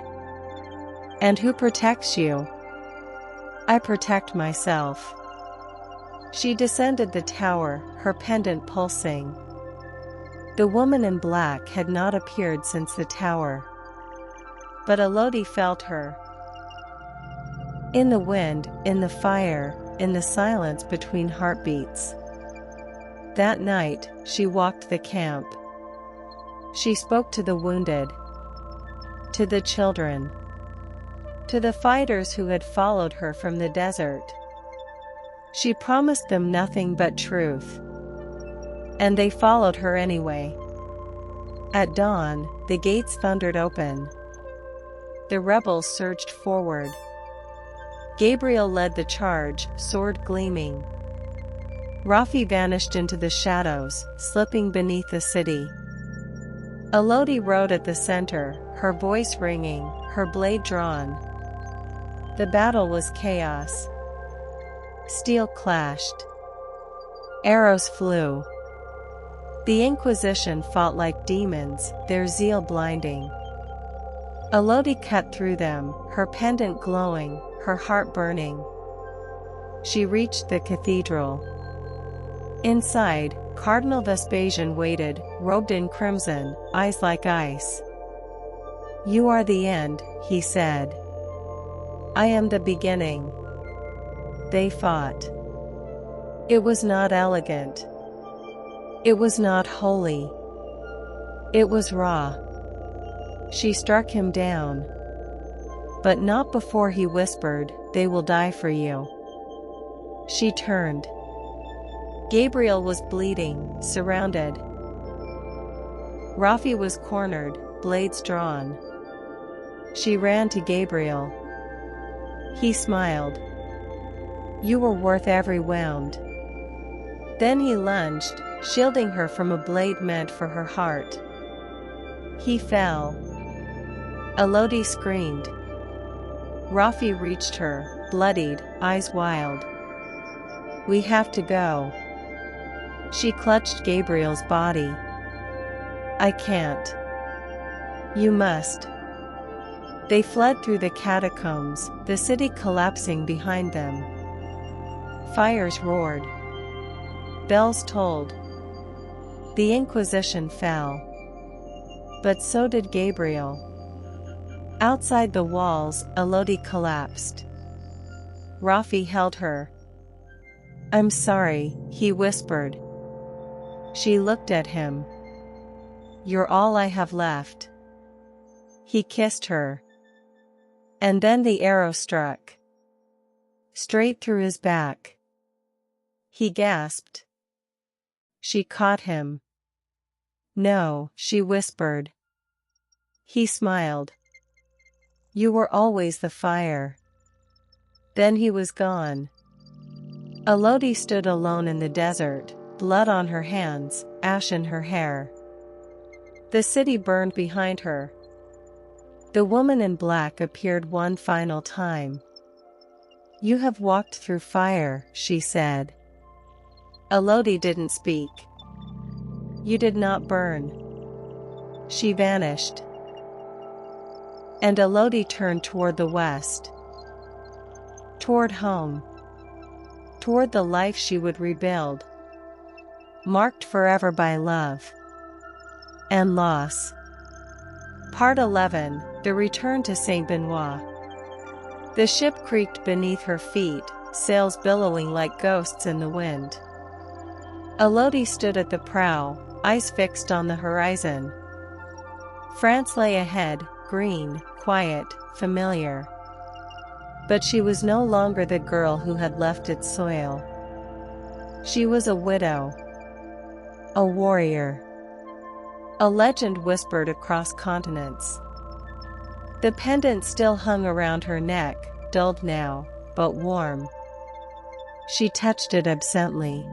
And who protects you? I protect myself. She descended the tower, her pendant pulsing. The woman in black had not appeared since the tower. But Élodie felt her. In the wind, in the fire, in the silence between heartbeats. That night, she walked the camp. She spoke to the wounded. To the children. To the fighters who had followed her from the desert. She promised them nothing but truth. And they followed her anyway. At dawn, the gates thundered open. The rebels surged forward. Gabriel led the charge, sword gleaming. Rafi vanished into the shadows, slipping beneath the city. Élodie rode at the center, her voice ringing, her blade drawn. The battle was chaos. Steel clashed. Arrows flew. The Inquisition fought like demons, their zeal blinding. Élodie cut through them, her pendant glowing, her heart burning. She reached the cathedral. Inside, Cardinal Vespasian waited, robed in crimson, eyes like ice. "You are the end," he said. "I am the beginning." They fought. It was not elegant. It was not holy. It was raw. She struck him down. But not before he whispered, "They will die for you." She turned. Gabriel was bleeding, surrounded. Rafi was cornered, blades drawn. She ran to Gabriel. He smiled. "You were worth every wound." Then he lunged, shielding her from a blade meant for her heart. He fell. Élodie screamed. Rafi reached her, bloodied, eyes wild. "We have to go." She clutched Gabriel's body. "I can't." "You must." They fled through the catacombs, the city collapsing behind them. Fires roared. Bells tolled. The Inquisition fell. But so did Gabriel. Outside the walls, Élodie collapsed. Rafi held her. "I'm sorry," he whispered. She looked at him. "You're all I have left." He kissed her. And then the arrow struck. Straight through his back. He gasped. She caught him. "No," she whispered. He smiled. "You were always the fire." Then he was gone. Élodie stood alone in the desert, blood on her hands, ash in her hair. The city burned behind her. The woman in black appeared one final time. "You have walked through fire," she said. Élodie didn't speak. "You did not burn." She vanished. And Élodie turned toward the west. Toward home. Toward the life she would rebuild. Marked forever by love. And loss. Part 11, The Return to Saint Benoit. The ship creaked beneath her feet, sails billowing like ghosts in the wind. Élodie stood at the prow, eyes fixed on the horizon. France lay ahead, green, quiet, familiar. But she was no longer the girl who had left its soil. She was a widow. A warrior. A legend whispered across continents. The pendant still hung around her neck, dulled now, but warm. She touched it absently.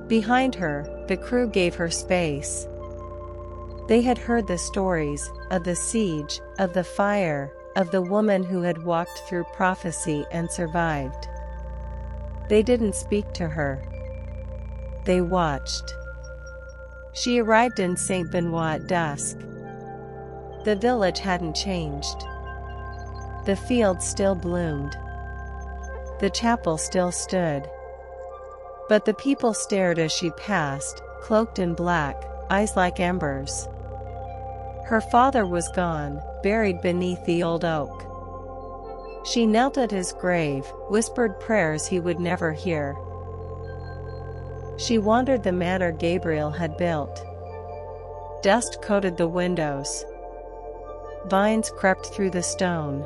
Behind her, the crew gave her space. They had heard the stories, of the siege, of the fire, of the woman who had walked through prophecy and survived. They didn't speak to her. They watched. She arrived in Saint Benoit at dusk. The village hadn't changed. The field still bloomed. The chapel still stood. But the people stared as she passed, cloaked in black, eyes like embers. Her father was gone, buried beneath the old oak. She knelt at his grave, whispered prayers he would never hear. She wandered the manor Gabriel had built. Dust coated the windows. Vines crept through the stone.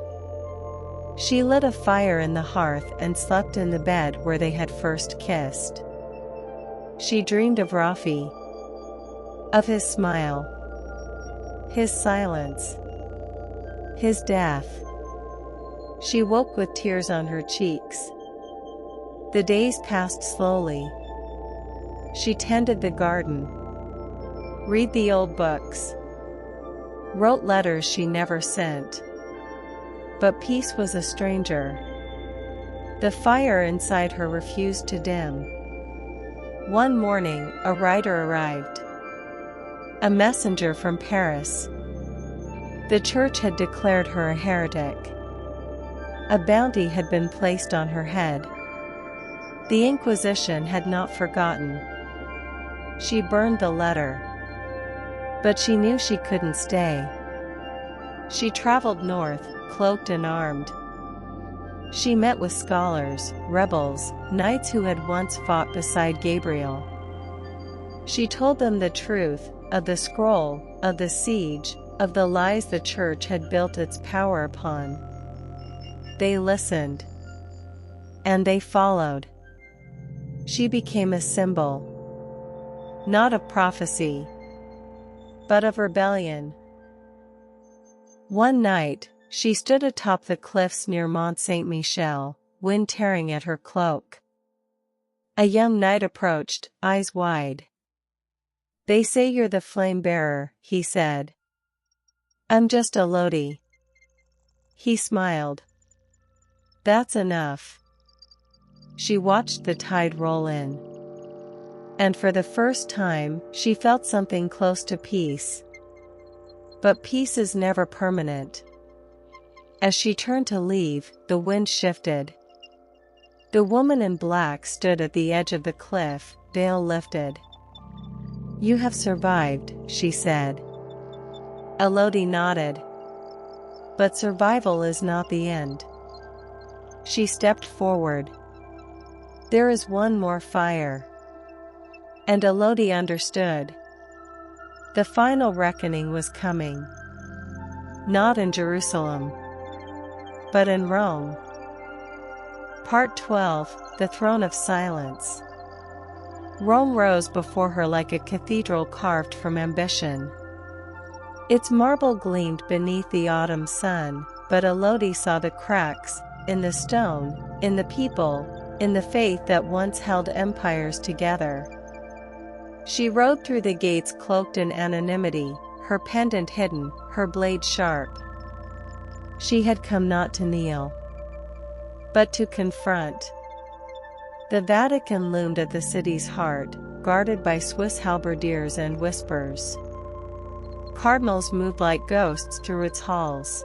She lit a fire in the hearth and slept in the bed where they had first kissed. She dreamed of Rafi. Of his smile. His silence. His death. She woke with tears on her cheeks. The days passed slowly. She tended the garden. Read the old books. Wrote letters she never sent. But peace was a stranger. The fire inside her refused to dim. One morning, a rider arrived. A messenger from Paris. The church had declared her a heretic. A bounty had been placed on her head. The Inquisition had not forgotten. She burned the letter. But she knew she couldn't stay. She traveled north, cloaked and armed. She met with scholars, rebels, knights who had once fought beside Gabriel. She told them the truth, of the scroll, of the siege, of the lies the church had built its power upon. They listened. And they followed. She became a symbol. Not of prophecy, but of rebellion. One night, she stood atop the cliffs near Mont Saint-Michel, wind tearing at her cloak. A young knight approached, eyes wide. "They say you're the flame-bearer," he said. "I'm just Élodie." He smiled. "That's enough." She watched the tide roll in. And for the first time, she felt something close to peace. But peace is never permanent. As she turned to leave, the wind shifted. The woman in black stood at the edge of the cliff, veil lifted. "You have survived," she said. Élodie nodded. "But survival is not the end." She stepped forward. "There is one more fire." And Élodie understood. The final reckoning was coming. Not in Jerusalem, but in Rome. Part 12, The Throne of Silence. Rome rose before her like a cathedral carved from ambition. Its marble gleamed beneath the autumn sun, but Élodie saw the cracks, in the stone, in the people, in the faith that once held empires together. She rode through the gates cloaked in anonymity, her pendant hidden, her blade sharp. She had come not to kneel, but to confront. The Vatican loomed at the city's heart, guarded by Swiss halberdiers and whispers. Cardinals moved like ghosts through its halls.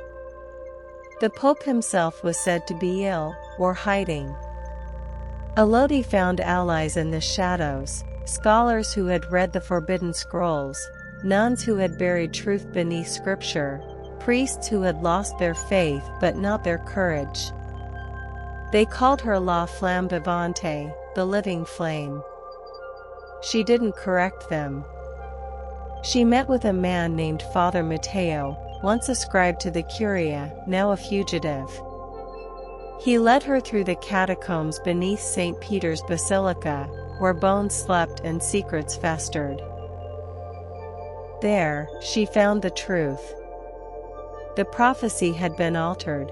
The Pope himself was said to be ill, or hiding. Élodie found allies in the shadows, scholars who had read the forbidden scrolls, nuns who had buried truth beneath scripture, priests who had lost their faith but not their courage. They called her La Flamme Vivante, the living flame. She didn't correct them. She met with a man named Father Matteo, once ascribed to the Curia, now a fugitive. He led her through the catacombs beneath St. Peter's Basilica, where bones slept and secrets festered. There, she found the truth. The prophecy had been altered.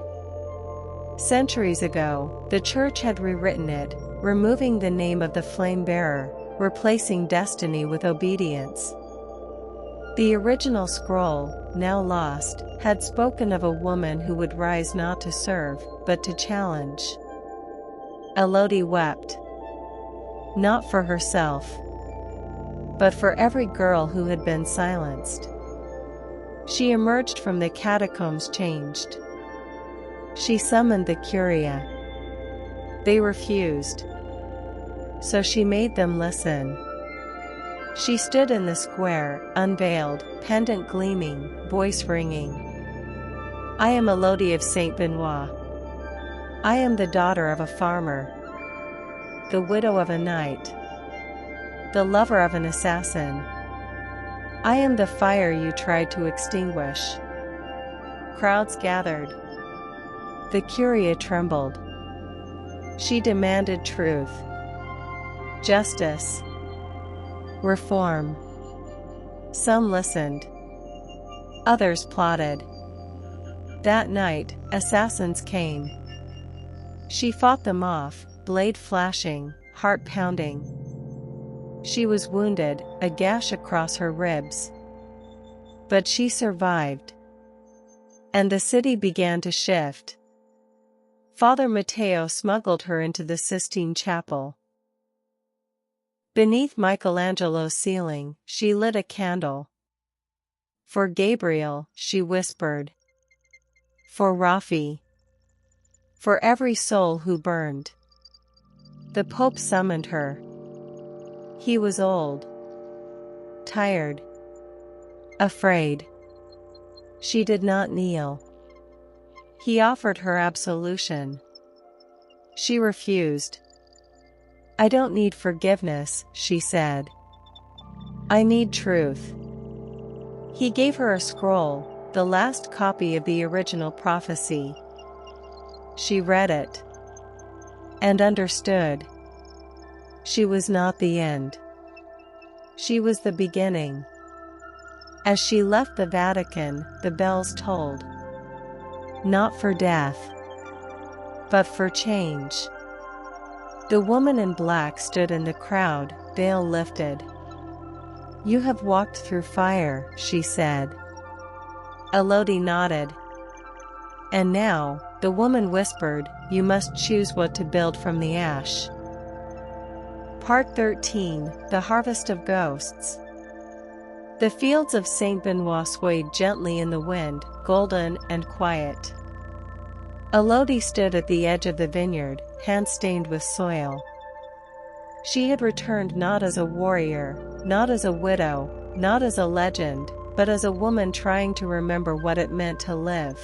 Centuries ago, the Church had rewritten it, removing the name of the flame-bearer, replacing destiny with obedience. The original scroll, now lost, had spoken of a woman who would rise not to serve, but to challenge. Élodie wept. Not for herself, but for every girl who had been silenced. She emerged from the catacombs changed. She summoned the Curia. They refused. So she made them listen. She stood in the square, unveiled, pendant gleaming, voice ringing. "I am Élodie of Saint Benoit. I am the daughter of a farmer, the widow of a knight, the lover of an assassin. I am the fire you tried to extinguish." Crowds gathered. The Curia trembled. She demanded truth, justice, reform. Some listened. Others plotted. That night, assassins came. She fought them off, blade flashing, heart pounding. She was wounded, a gash across her ribs. But she survived. And the city began to shift. Father Matteo smuggled her into the Sistine Chapel. Beneath Michelangelo's ceiling, she lit a candle. For Gabriel, she whispered. For Raphael. For every soul who burned. The Pope summoned her. He was old. Tired. Afraid. She did not kneel. He offered her absolution. She refused. I don't need forgiveness, she said. I need truth. He gave her a scroll, the last copy of the original prophecy. She read it. And understood. She was not the end. She was the beginning. As she left the Vatican, the bells tolled. Not for death, but for change. The woman in black stood in the crowd, veil lifted. You have walked through fire, she said. Élodie nodded. And now, the woman whispered, you must choose what to build from the ash. Part 13, The Harvest of Ghosts. The fields of Saint Benoit swayed gently in the wind, golden and quiet. Élodie stood at the edge of the vineyard, hands stained with soil. She had returned not as a warrior, not as a widow, not as a legend, but as a woman trying to remember what it meant to live.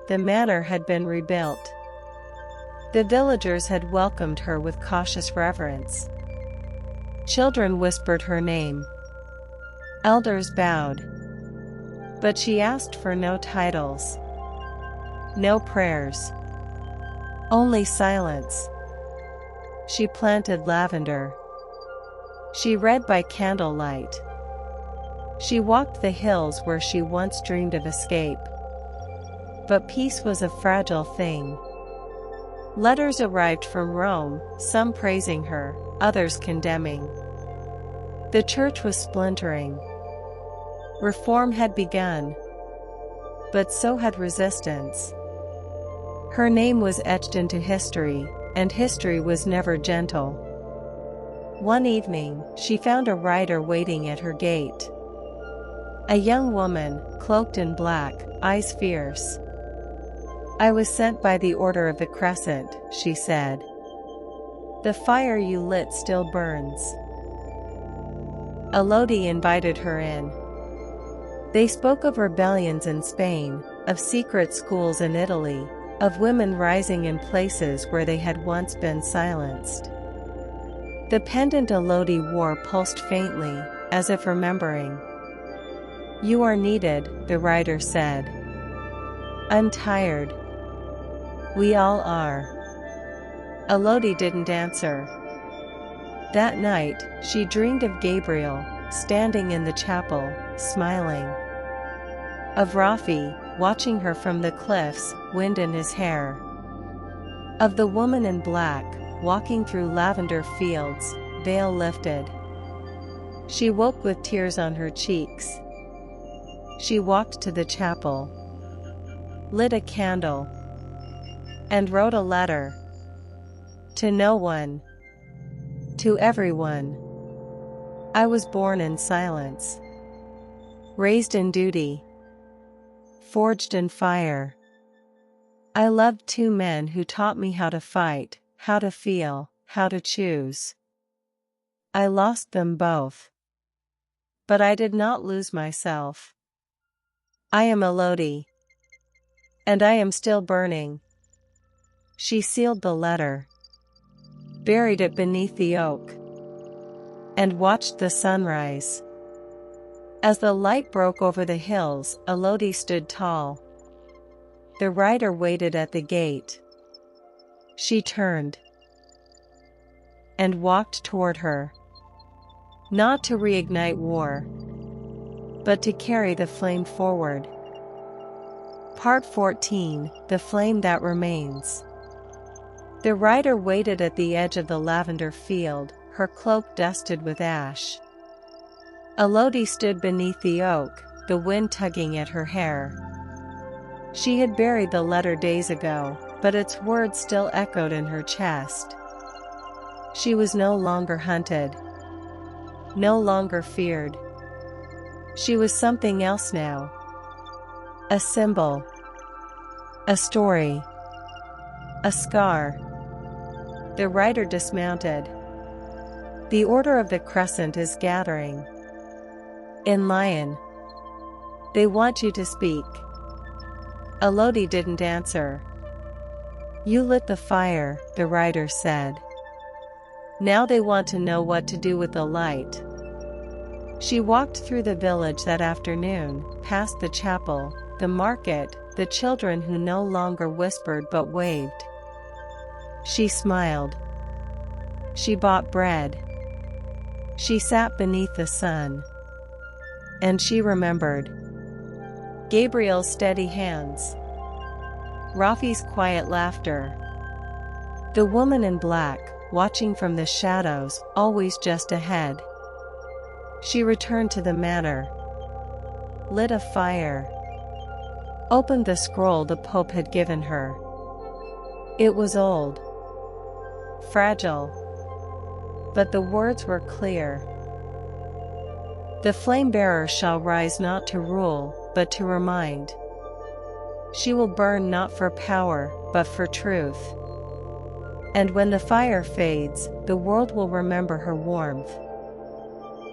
The manor had been rebuilt. The villagers had welcomed her with cautious reverence. Children whispered her name. Elders bowed. But she asked for no titles. No prayers. Only silence. She planted lavender. She read by candlelight. She walked the hills where she once dreamed of escape. But peace was a fragile thing. Letters arrived from Rome, some praising her, others condemning. The church was splintering. Reform had begun. But so had resistance. Her name was etched into history, and history was never gentle. One evening, she found a rider waiting at her gate. A young woman, cloaked in black, eyes fierce. I was sent by the Order of the Crescent, she said. The fire you lit still burns. Élodie invited her in. They spoke of rebellions in Spain, of secret schools in Italy, of women rising in places where they had once been silenced. The pendant Élodie wore pulsed faintly, as if remembering. You are needed, the rider said. I'm tired. We all are. Élodie didn't answer. That night, she dreamed of Gabriel, standing in the chapel, smiling. Of Raphael, watching her from the cliffs, wind in his hair. Of the woman in black, walking through lavender fields, veil lifted. She woke with tears on her cheeks. She walked to the chapel, lit a candle, and wrote a letter. To no one. To everyone. I was born in silence. Raised in duty. Forged in fire. I loved two men who taught me how to fight, how to feel, how to choose. I lost them both. But I did not lose myself. I am Élodie. And I am still burning. She sealed the letter. Buried it beneath the oak. And watched the sunrise. As the light broke over the hills, Élodie stood tall. The rider waited at the gate. She turned. And walked toward her. Not to reignite war. But to carry the flame forward. Part 14, The Flame That Remains. The rider waited at the edge of the lavender field, her cloak dusted with ash. Élodie stood beneath the oak, the wind tugging at her hair. She had buried the letter days ago, but its words still echoed in her chest. She was no longer hunted, no longer feared. She was something else now. A symbol, a story, a scar. The rider dismounted. The Order of the Crescent is gathering. In Lion. They want you to speak. Élodie didn't answer. You lit the fire, the rider said. Now they want to know what to do with the light. She walked through the village that afternoon, past the chapel, the market, the children who no longer whispered but waved. She smiled. She bought bread. She sat beneath the sun. And she remembered Gabriel's steady hands, Rafi's quiet laughter, the woman in black, watching from the shadows, always just ahead. She returned to the manor, lit a fire, opened the scroll the Pope had given her. It was old, fragile, but the words were clear. The flame-bearer shall rise not to rule, but to remind. She will burn not for power, but for truth. And when the fire fades, the world will remember her warmth.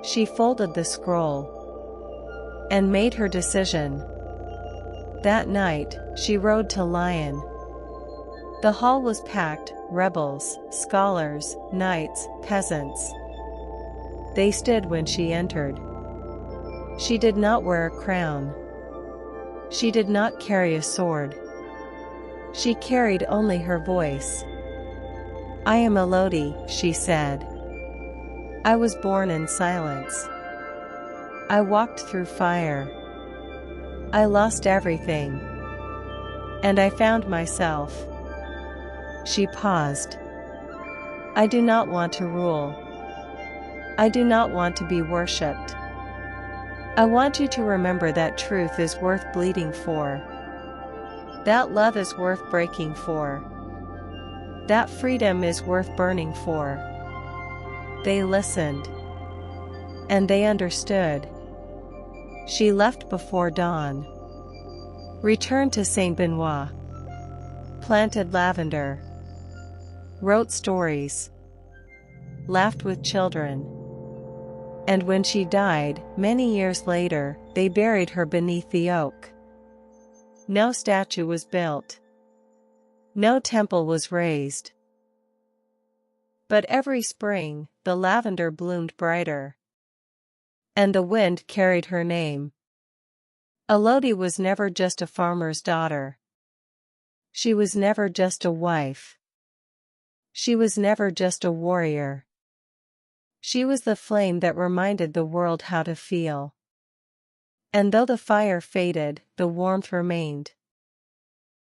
She folded the scroll and made her decision. That night, she rode to Lion. The hall was packed, rebels, scholars, knights, peasants. They stood when she entered. She did not wear a crown. She did not carry a sword. She carried only her voice. I am Élodie, she said. I was born in silence. I walked through fire. I lost everything. And I found myself. She paused. I do not want to rule. I do not want to be worshipped. I want you to remember that truth is worth bleeding for. That love is worth breaking for. That freedom is worth burning for. They listened. And they understood. She left before dawn. Returned to Saint Benoit. Planted lavender. Wrote stories. Laughed with children. And when she died, many years later, they buried her beneath the oak. No statue was built. No temple was raised. But every spring, the lavender bloomed brighter. And the wind carried her name. Élodie was never just a farmer's daughter. She was never just a wife. She was never just a warrior. She was the flame that reminded the world how to feel. And though the fire faded, the warmth remained.